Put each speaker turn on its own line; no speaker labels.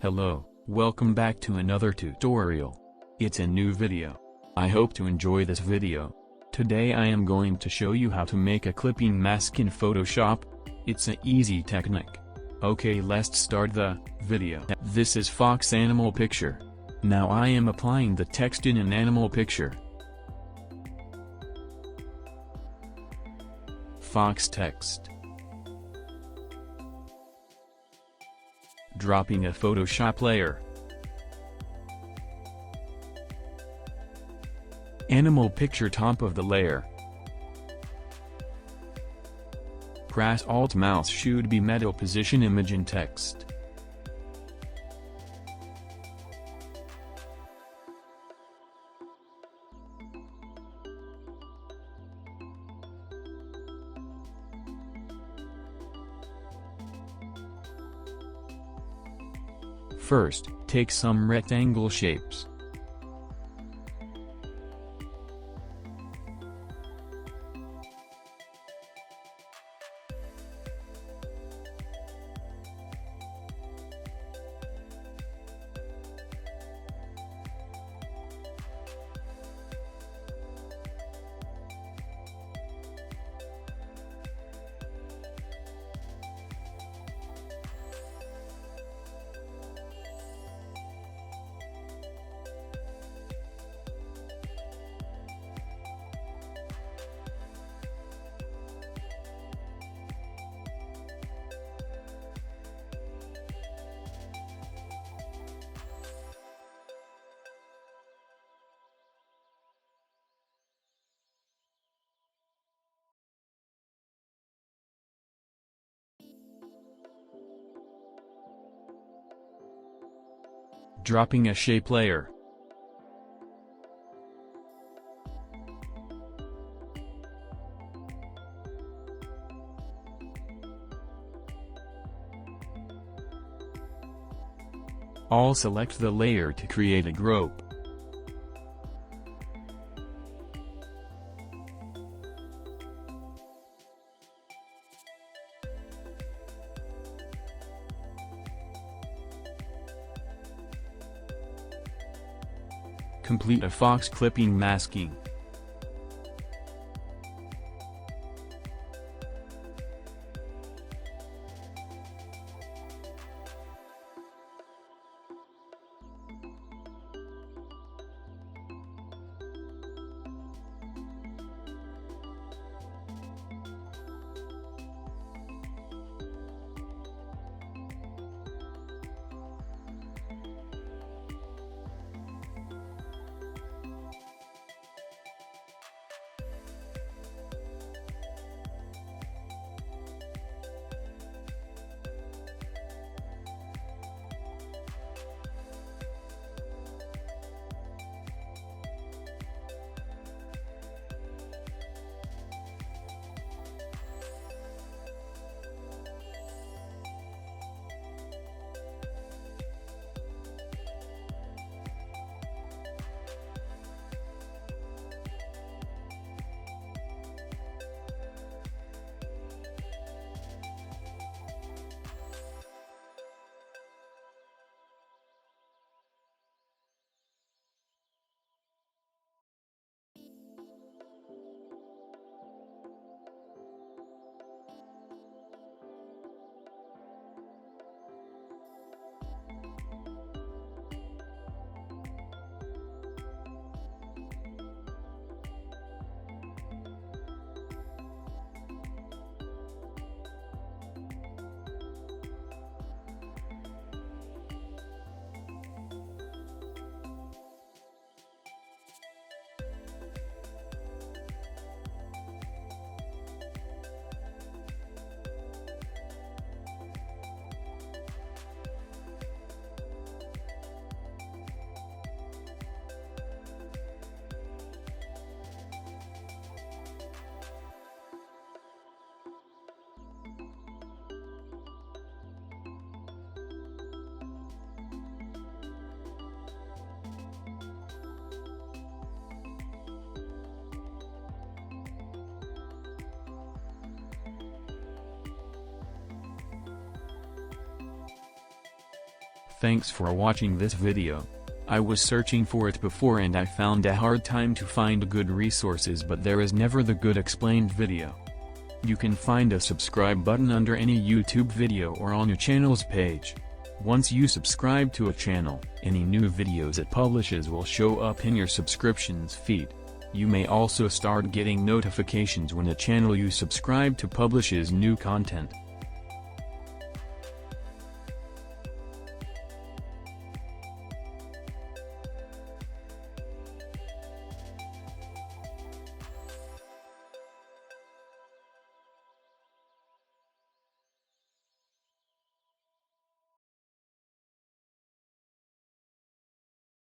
Hello, welcome back to another tutorial. It's a new video. I hope to enjoy this video. Today I am going to show you how to make a clipping mask in Photoshop. It's an easy technique. Okay, let's start the video. This is fox animal picture. Now I am applying the text in an animal picture. Fox text. Dropping a Photoshop layer. Animal picture top of the layer. Press Alt mouse should be middle position image in text. First, take some rectangle shapes. Dropping a shape layer. I'll select the layer to create a group. Complete a fox clipping masking. Thanks for watching this video. I was searching for it before and I found a hard time to find good resources, but there is never the good explained video. You can find a subscribe button under any YouTube video or on your channel's page. Once you subscribe to a channel, any new videos it publishes will show up in your subscriptions feed. You may also start getting notifications when a channel you subscribe to publishes new content.